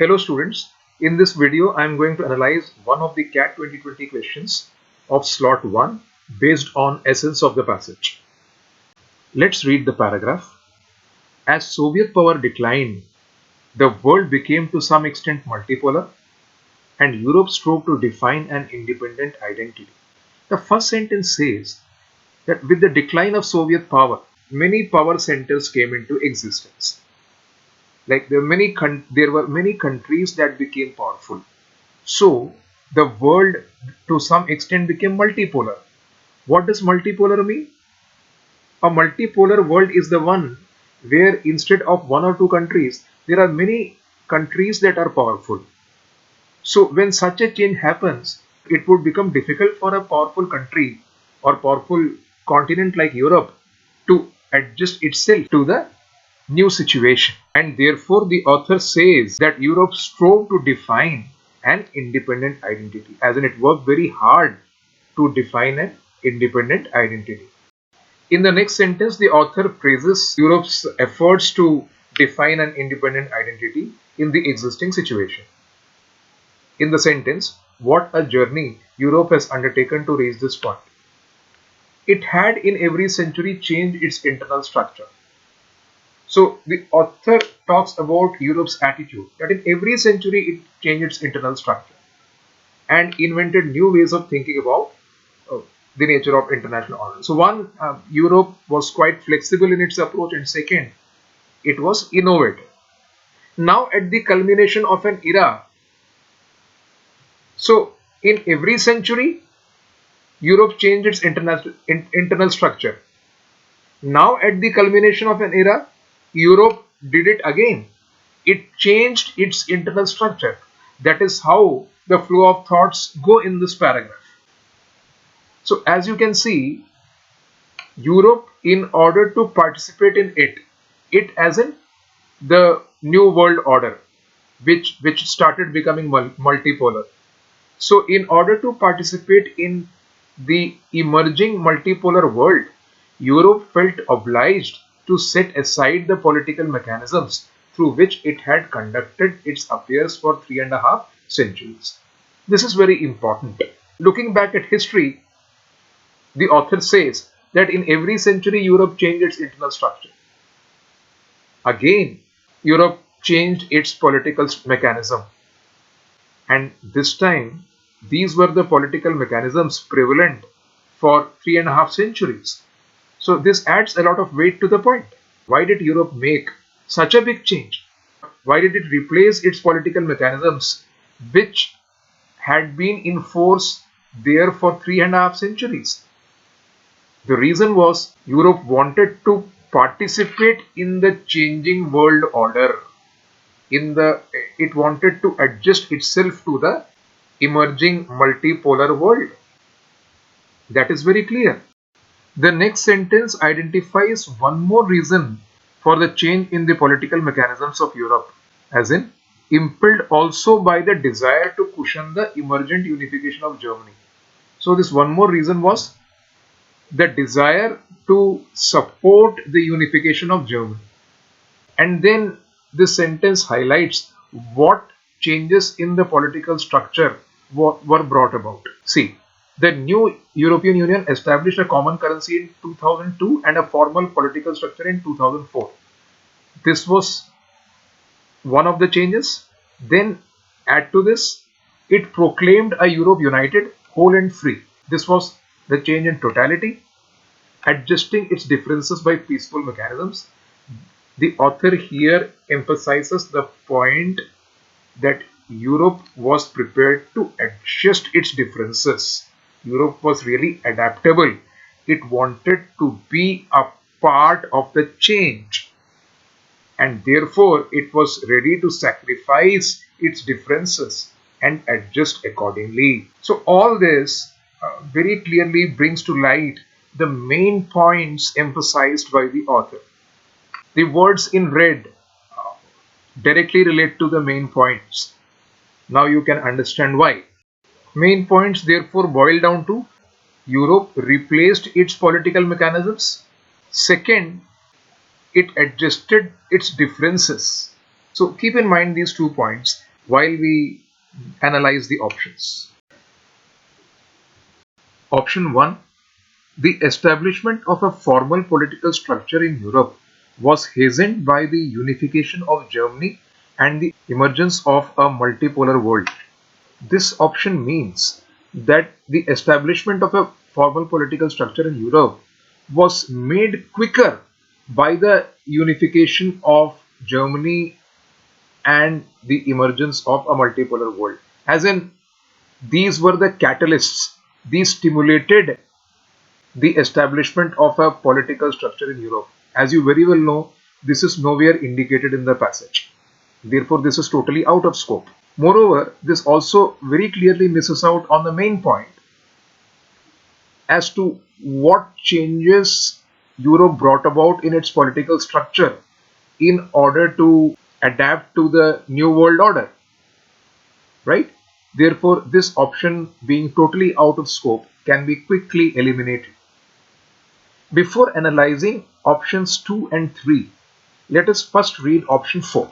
Hello students, in this video I am going to analyze one of the CAT 2020 questions of slot 1 based on essence of the passage. Let's read the paragraph. As Soviet power declined, the world became to some extent multipolar and Europe strove to define an independent identity. The first sentence says that with the decline of Soviet power, many power centers came into existence. Like there were many countries that became powerful. So the world to some extent became multipolar. What does multipolar mean? A multipolar world is the one where instead of one or two countries, there are many countries that are powerful. So when such a change happens, it would become difficult for a powerful country or powerful continent like Europe to adjust itself to the new situation. And therefore the author says that Europe strove to define an independent identity, as in it worked very hard to define an independent identity. In the next sentence, the author praises Europe's efforts to define an independent identity in the existing situation. In the sentence, what a journey Europe has undertaken to reach this point. It had in every century changed its internal structure. So the author talks about Europe's attitude that in every century it changed its internal structure and invented new ways of thinking about the nature of international order. So one, Europe was quite flexible in its approach, and second, it was innovative. Now at the culmination of an era, so in every century, Europe changed its internal structure. Now at the culmination of an era, Europe did it again. It changed its internal structure. That is how the flow of thoughts go in this paragraph. So as you can see, Europe, in order to participate in it as in the new world order, which started becoming multipolar. So in order to participate in the emerging multipolar world, Europe felt obliged to set aside the political mechanisms through which it had conducted its affairs for 3.5 centuries. This is very important. Looking back at history, the author says that in every century Europe changed its internal structure. Again, Europe changed its political mechanism. And this time, these were the political mechanisms prevalent for 3.5 centuries. So this adds a lot of weight to the point. Why did Europe make such a big change? Why did it replace its political mechanisms which had been in force there for 3.5 centuries? The reason was Europe wanted to participate in the changing world order. It wanted to adjust itself to the emerging multipolar world. That is very clear. The next sentence identifies one more reason for the change in the political mechanisms of Europe, as in impelled also by the desire to cushion the emergent unification of Germany. So this one more reason was the desire to support the unification of Germany. And then this sentence highlights what changes in the political structure were brought about. See, the new European Union established a common currency in 2002 and a formal political structure in 2004. This was one of the changes. Then add to this, it proclaimed a Europe united, whole and free. This was the change in totality, adjusting its differences by peaceful mechanisms. The author here emphasizes the point that Europe was prepared to adjust its differences. Europe was really adaptable. It wanted to be a part of the change, and therefore it was ready to sacrifice its differences and adjust accordingly. So all this very clearly brings to light the main points emphasized by the author. The words in red directly relate to the main points. Now you can understand why. Main points therefore boil down to Europe replaced its political mechanisms. Second, it adjusted its differences. So keep in mind these 2 points. while we analyze the options. Option 1. The establishment of a formal political structure in Europe was hastened by the unification of Germany and the emergence of a multipolar world. This option means that the establishment of a formal political structure in Europe was made quicker by the unification of Germany and the emergence of a multipolar world. As in, these were the catalysts, these stimulated the establishment of a political structure in Europe. As you very well know, this is nowhere indicated in the passage. Therefore, this is totally out of scope. Moreover, this also very clearly misses out on the main point as to what changes Europe brought about in its political structure in order to adapt to the new world order, right? Therefore, this option being totally out of scope can be quickly eliminated. Before analyzing options 2 and 3, let us first read option 4.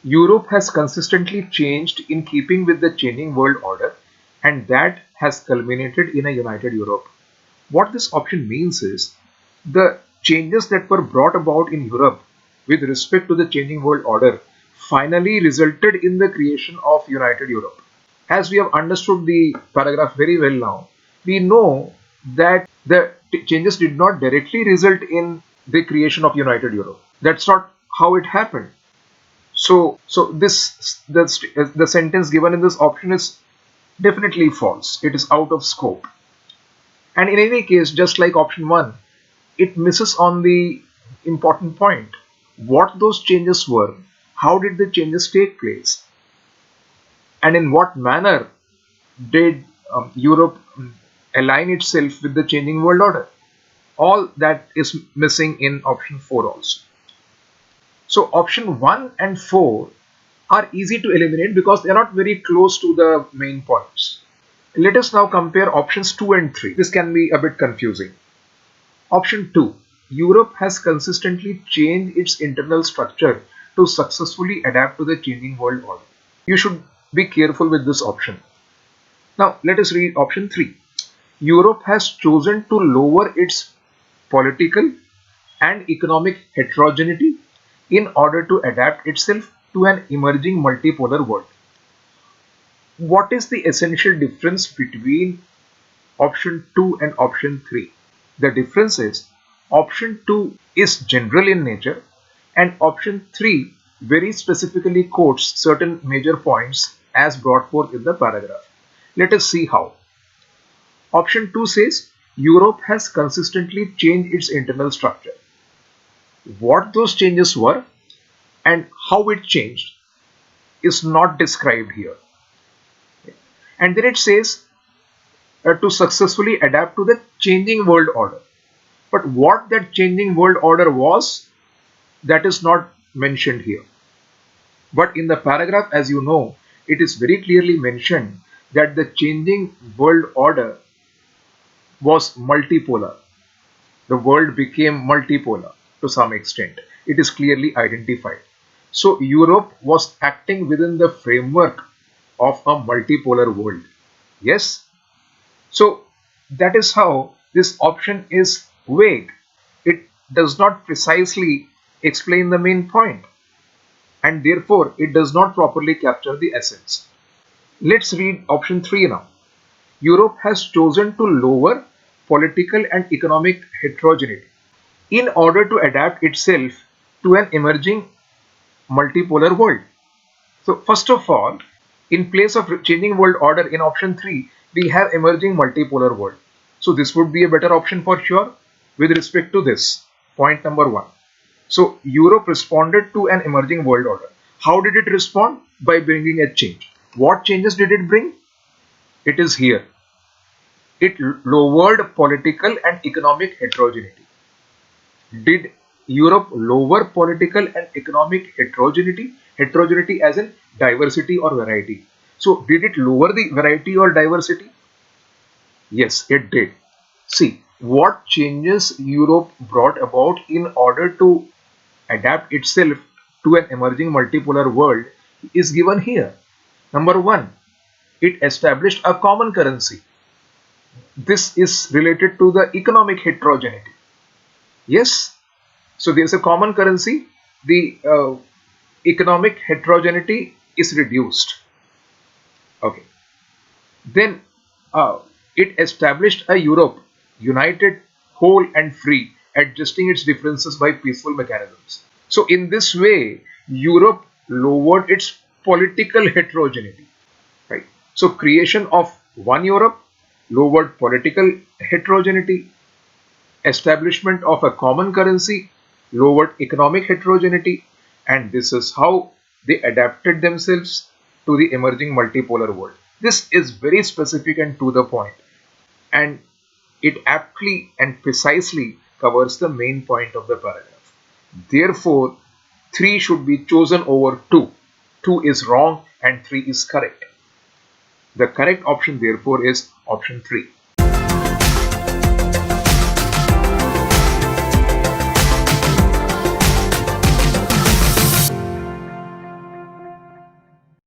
Europe has consistently changed in keeping with the changing world order, and that has culminated in a united Europe. What this option means is the changes that were brought about in Europe with respect to the changing world order finally resulted in the creation of united Europe. As we have understood the paragraph very well now, we know that the changes did not directly result in the creation of united Europe. That's not how it happened. So the sentence given in this option is definitely false. It is out of scope. And in any case, just like option 1, it misses on the important point. What those changes were, how did the changes take place, and in what manner did Europe align itself with the changing world order? All that is missing in option 4 also. So option 1 and 4 are easy to eliminate because they are not very close to the main points. Let us now compare options 2 and 3. This can be a bit confusing. Option 2. Europe has consistently changed its internal structure to successfully adapt to the changing world order. You should be careful with this option. Now let us read option 3. Europe has chosen to lower its political and economic heterogeneity in order to adapt itself to an emerging multipolar world. What is the essential difference between option 2 and option 3? The difference is option 2 is general in nature and option 3 very specifically quotes certain major points as brought forth in the paragraph. Let us see how. Option 2 says Europe has consistently changed its internal structure. What those changes were and how it changed is not described here. And then it says to successfully adapt to the changing world order. But what that changing world order was, that is not mentioned here. But in the paragraph, as you know, it is very clearly mentioned that the changing world order was multipolar. The world became multipolar to some extent. It is clearly identified. So Europe was acting within the framework of a multipolar world. Yes? So that is how this option is vague. It does not precisely explain the main point, and therefore it does not properly capture the essence. Let's read option 3 now. Europe has chosen to lower political and economic heterogeneity in order to adapt itself to an emerging multipolar world. So first of all, in place of changing world order in option 3, we have emerging multipolar world. So this would be a better option for sure with respect to this. Point number 1. So Europe responded to an emerging world order. How did it respond? By bringing a change. What changes did it bring? It is here. It lowered political and economic heterogeneity. Did Europe lower political and economic heterogeneity? Heterogeneity as in diversity or variety. So did it lower the variety or diversity? Yes, it did. See, what changes Europe brought about in order to adapt itself to an emerging multipolar world is given here. Number one, it established a common currency. This is related to the economic heterogeneity. Yes, so there is a common currency. The economic heterogeneity is reduced. Okay. Then it established a Europe united, whole, and free, adjusting its differences by peaceful mechanisms. So, in this way, Europe lowered its political heterogeneity. Right. So, creation of one Europe lowered political heterogeneity. Establishment of a common currency lowered economic heterogeneity, and this is how they adapted themselves to the emerging multipolar world. This is very specific and to the point, and it aptly and precisely covers the main point of the paragraph. Therefore, 3 should be chosen over 2. 2 is wrong and 3 is correct. The correct option therefore is option 3.